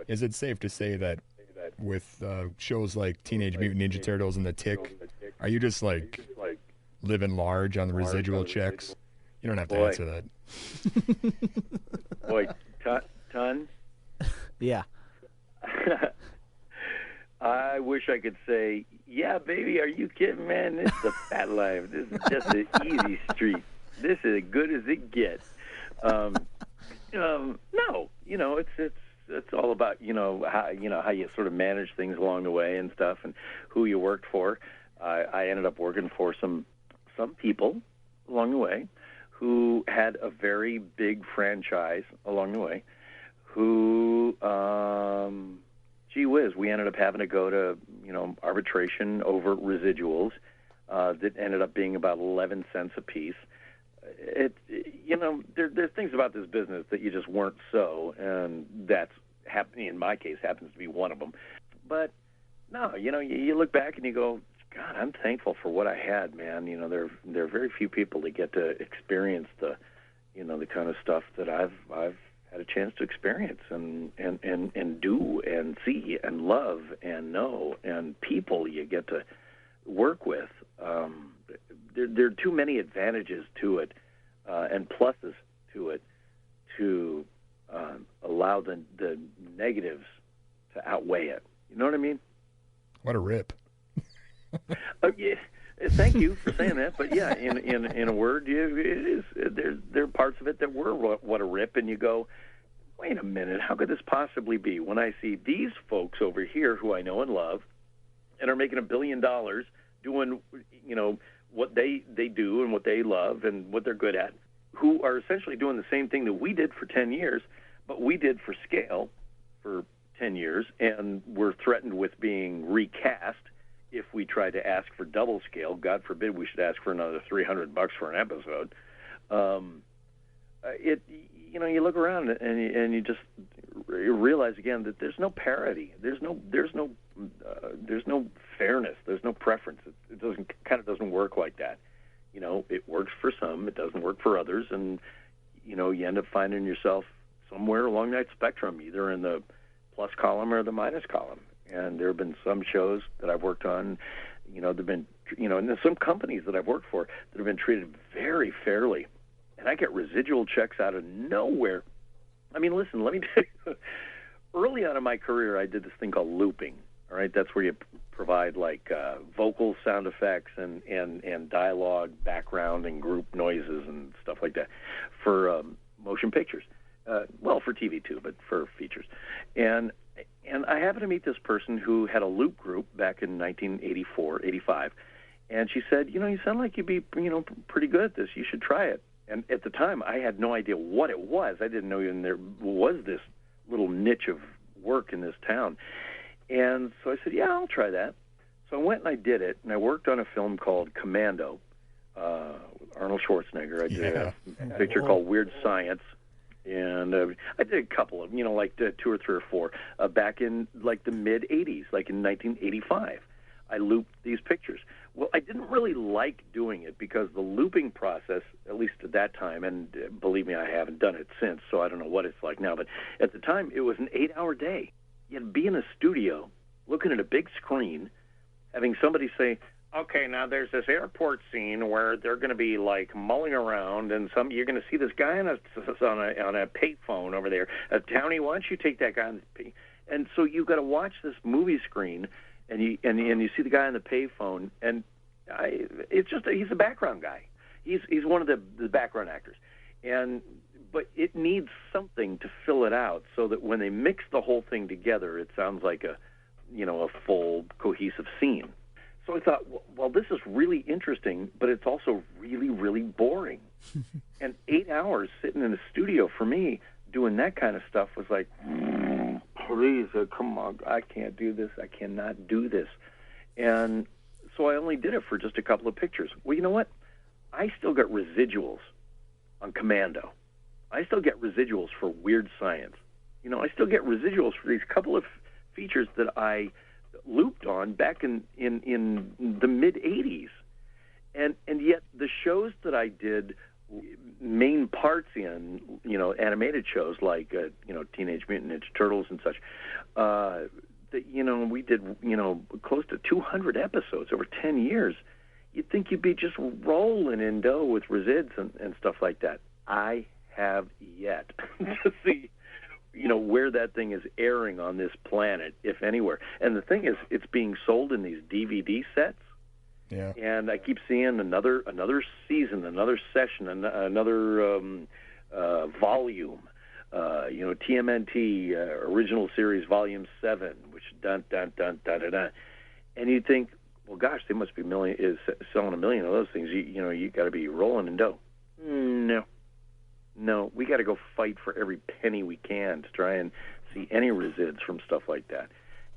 Is it safe to say that with shows like Teenage Mutant Ninja Turtles and The Tick, are you just like living large on the residual checks? You don't have to Boy, answer that. boy, ton. Yeah. I wish I could say, yeah, baby, are you kidding, man? This is the fat life. This is just an easy street. This is as good as it gets. No, it's all about how you sort of manage things along the way and stuff, and who you worked for. I ended up working for some people along the way who had a very big franchise along the way. Who, gee whiz, we ended up having to go to arbitration over residuals that ended up being about 11 cents a piece. There's things about this business that you just weren't so, and that's happening in my case happens to be one of them. But no, you look back and you go, God, I'm thankful for what I had, man. There are very few people that get to experience the kind of stuff that I've had a chance to experience and do and see and love and know, and people you get to work with. There are too many advantages to it and pluses to it to allow the negatives to outweigh it. You know what I mean? What a rip. Yeah, thank you for saying that. But yeah, in a word, it is. There are parts of it that were what a rip, and you go, wait a minute, how could this possibly be? When I see these folks over here who I know and love, and are making $1 billion doing what they do and what they love and what they're good at, who are essentially doing the same thing that we did for 10 years, but we did for scale for 10 years, and we're threatened with being recast if we try to ask for double scale. God forbid we should ask for another $300 for an episode. You look around and you just realize again that there's no parity. There's no fairness. There's no preference. It doesn't work like that. It works for some. It doesn't work for others, and you end up finding yourself somewhere along that spectrum, either in the plus column or the minus column. And there have been some shows that I've worked on, there've been, and there's some companies that I've worked for that have been treated very fairly. And I get residual checks out of nowhere. I mean, listen, let me tell you, early on in my career, I did this thing called looping. All right, that's where you provide vocal sound effects and dialogue, background, and group noises and stuff like that for motion pictures. For TV too, but for features. And I happened to meet this person who had a loop group back in 1984, 85, and she said, you sound like you'd be, pretty good at this. You should try it. And at the time, I had no idea what it was. I didn't know even there was this little niche of work in this town. And so I said, yeah, I'll try that. So I went and I did it, and I worked on a film called Commando, Arnold Schwarzenegger. I did a picture called Weird Science. And I did a couple of, 2 or 3 or 4, back in the mid-'80s, in 1985. I looped these pictures. Well, I didn't really like doing it because the looping process, at least at that time, and believe me, I haven't done it since, so I don't know what it's like now, but at the time, it was an 8-hour day. You had to be in a studio, looking at a big screen, having somebody say, okay, now there's this airport scene where they're going to be mulling around, and you're going to see this guy on a payphone over there. Townie, why don't you take that guy on the and so you've got to watch this movie screen, and you see the guy on the payphone, and he's a background guy. He's one of the background actors, but it needs something to fill it out so that when they mix the whole thing together, it sounds like a full cohesive scene. So I thought, well, this is really interesting, but it's also really, really boring. And 8 hours sitting in a studio for me doing that kind of stuff was like, please, come on, I can't do this. I cannot do this. And so I only did it for just a couple of pictures. Well, you know what? I still get residuals on Commando. I still get residuals for Weird Science. I still get residuals for these couple of features that I looped on back in the mid-'80s. And yet the shows that I did main parts in, animated shows like, Teenage Mutant Ninja Turtles and such. That we did, close to 200 episodes over 10 years. You'd think you'd be just rolling in dough with resids and stuff like that. I have yet to see, where that thing is airing on this planet, if anywhere. And the thing is, it's being sold in these DVD sets. Yeah. And I keep seeing another season, another session, another volume. TMNT Original Series Volume 7, which dun dun dun dun dun dun. And you think, well, gosh, they must be selling a million of those things. You got to be rolling in dough. No, we got to go fight for every penny we can to try and see any resids from stuff like that.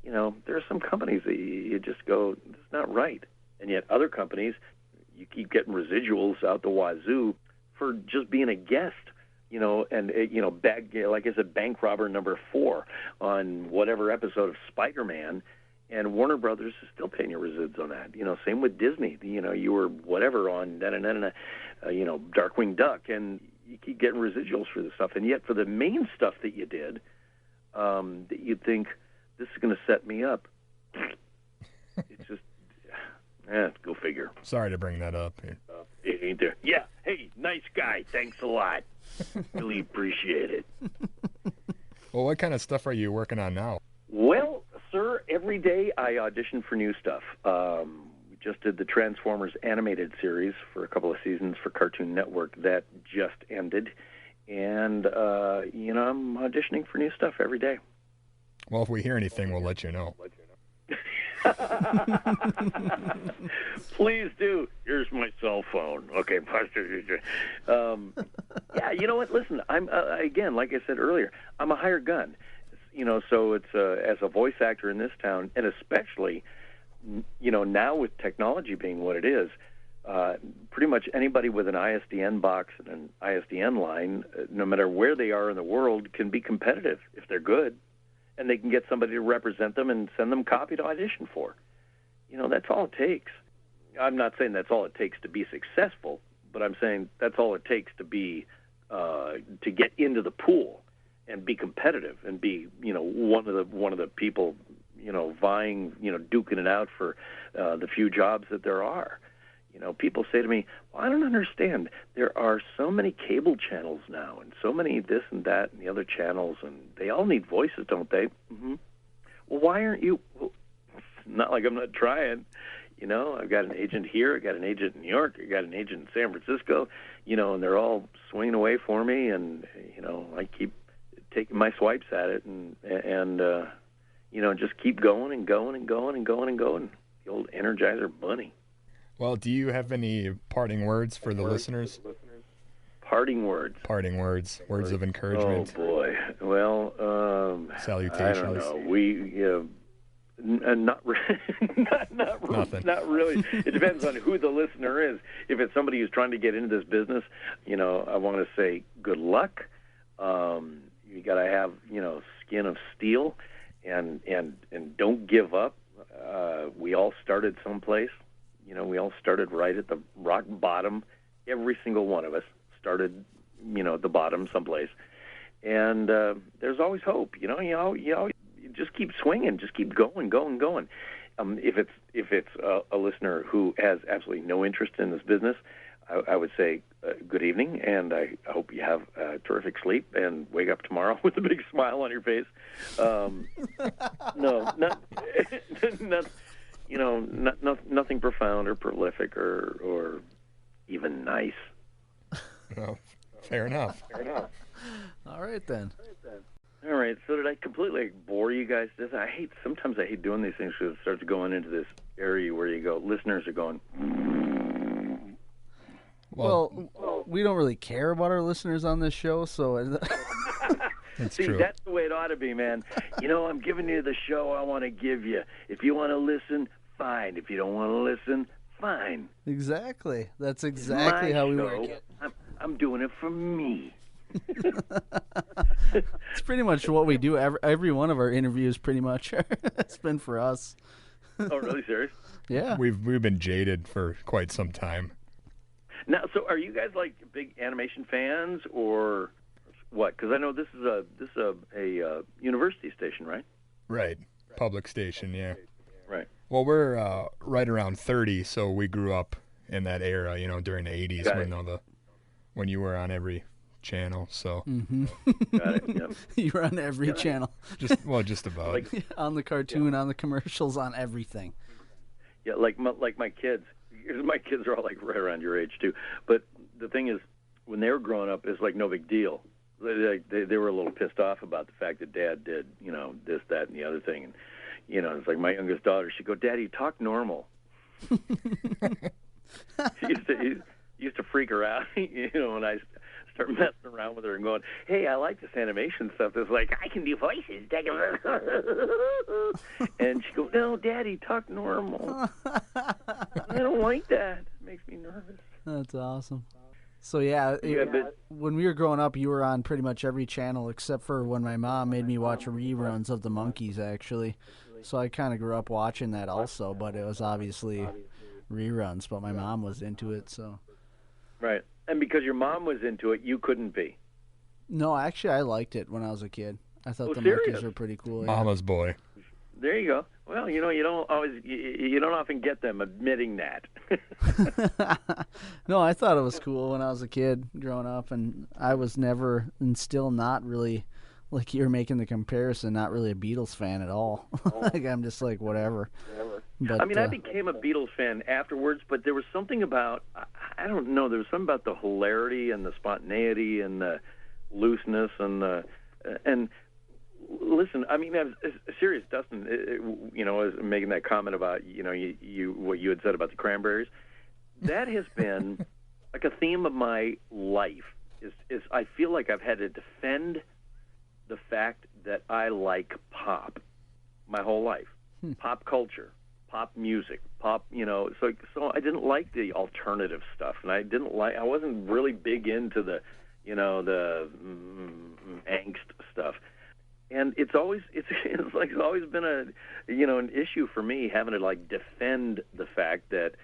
There are some companies that you just go, it's not right. And yet other companies, you keep getting residuals out the wazoo for just being a guest, like I said, bank robber number 4 on whatever episode of Spider-Man, and Warner Brothers is still paying your resids on that. Same with Disney. You were whatever on Darkwing Duck, and you keep getting residuals for this stuff. And yet for the main stuff that you did, that you'd think, this is going to set me up. It's just... go figure. Sorry to bring that up. Ain't there? Yeah. Hey, nice guy. Thanks a lot. Really appreciate it. Well, what kind of stuff are you working on now? Well, sir, every day I audition for new stuff. We just did the Transformers animated series for a couple of seasons for Cartoon Network. That just ended. And, I'm auditioning for new stuff every day. Well, if we hear anything, we'll let you know. Please do. Here's my cell phone. Okay. Yeah, you know what? Listen, I'm again, like I said earlier, I'm a hired gun. So it's as a voice actor in this town, and especially, now with technology being what it is, pretty much anybody with an ISDN box and an ISDN line, no matter where they are in the world, can be competitive if they're good. And they can get somebody to represent them and send them a copy to audition for. That's all it takes. I'm not saying that's all it takes to be successful, but I'm saying that's all it takes to be to get into the pool and be competitive and be one of the people vying, duking it out for the few jobs that there are. People say to me, well, I don't understand. There are so many cable channels now and so many this and that and the other channels, and they all need voices, don't they? Mm-hmm. Well, why aren't you? Well, it's not like I'm not trying. I've got an agent here. I got an agent in New York. I got an agent in San Francisco, and they're all swinging away for me, and, I keep taking my swipes at it and just keep going and going and going and going and going. The old Energizer Bunny. Well, do you have any parting words for the listeners? Parting words. Words of encouragement. Oh boy. Well, salutations. I don't know. Not really. It depends on who the listener is. If it's somebody who's trying to get into this business, I want to say good luck. You got to have skin of steel, and don't give up. We all started someplace. We all started right at the rock bottom. Every single one of us started, at the bottom someplace. And there's always hope. You just keep swinging, just keep going. If it's a listener who has absolutely no interest in this business, I would say good evening, and I hope you have terrific sleep and wake up tomorrow with a big smile on your face. Nothing profound or prolific or even nice. Well, fair enough. All right, then. All right, so did I completely bore you guys? Sometimes I hate doing these things because it starts going into this area where you go, listeners are going... Well, we don't really care about our listeners on this show, so... See, true. That's the way it ought to be, man. I'm giving you the show I want to give you. If you want to listen, fine. If you don't want to listen, fine. Exactly. That's exactly how we work it. I'm doing it for me. It's pretty much what we do. Every one of our interviews, pretty much, it's been for us. Oh, really? Serious? Yeah. We've been jaded for quite some time. Now, so are you guys like big animation fans or what? Because I know this is a university station, right? Right. Public station, yeah. Right. Well, we're right around 30, so we grew up in that era, during the 80s when you were on every channel. So Got it. Yep. You were on every channel. just about. Like, on the cartoon, on the commercials, on everything. yeah, like my kids. My kids are all like right around your age too. But the thing is, when they were growing up, it's like no big deal. They were a little pissed off about the fact that Dad did, this, that, and the other thing. And, it's like my youngest daughter, she'd go, "Daddy, talk normal." She used to freak her out, when I start messing around with her and going, "Hey, I like this animation stuff." It's like, I can do voices. And she goes, "No, Daddy, talk normal." I don't like that. It makes me nervous. That's awesome. So yeah, when we were growing up, you were on pretty much every channel except for when my mom made me watch reruns of the Monkees, actually. So I kind of grew up watching that also, but it was obviously reruns. But my mom was into it, so. Right, and because your mom was into it, you couldn't be. No, actually, I liked it when I was a kid. I thought the serious? Monkees were pretty cool. Yeah. Mama's boy. There you go. Well, you don't often get them admitting that. No, I thought it was cool when I was a kid growing up, and I was never and still not really, like you're making the comparison, not really a Beatles fan at all. Like I'm just like whatever. But, I became a Beatles fan afterwards, but there was something about, I don't know, there was something about the hilarity and the spontaneity and the looseness and listen, I mean, I'm serious, Dustin, was making that comment about, what you had said about the Cranberries. That has been like a theme of my life is I feel like I've had to defend the fact that I like pop my whole life. Pop culture, pop music, pop, so I didn't like the alternative stuff, and I wasn't really big into the, the angst stuff. And it's always been an issue for me having to like defend the fact that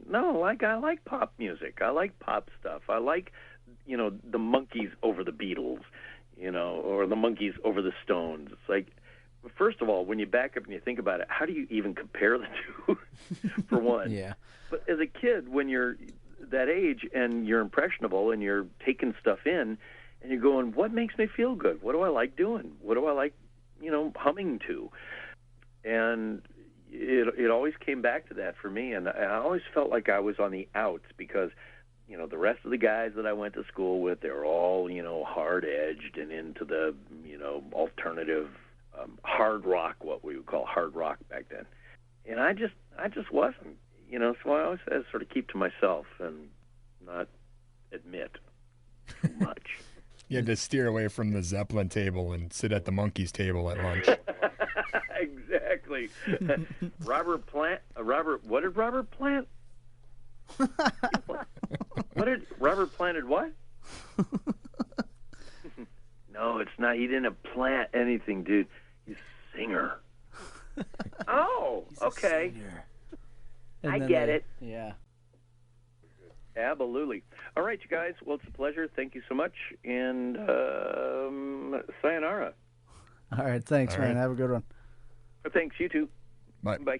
no, like I like pop music, I like pop stuff, I like the Monkees over the Beatles, or the Monkees over the Stones. It's like, first of all, when you back up and you think about it, how do you even compare the two? For one, yeah. But as a kid, when you're that age and you're impressionable and you're taking stuff in. And you're going, what makes me feel good? What do I like doing? What do I like, humming to? And it always came back to that for me. And I always felt like I was on the outs because, the rest of the guys that I went to school with, they were all, hard-edged and into the, alternative hard rock, what we would call hard rock back then. And I just wasn't, so I always had to sort of keep to myself and not admit too much. Hmm. You had to steer away from the Zeppelin table and sit at the Monkees table at lunch. Exactly. Robert Plant. What did Robert plant? What did Robert planted? What? No, it's not. He didn't plant anything, dude. He's a singer. Oh, He's okay. I get it. Yeah. Absolutely. All right, you guys. Well, it's a pleasure. Thank you so much. And sayonara. All right. Thanks, All man. right. Have a good one. Thanks. You too. Bye. Bye.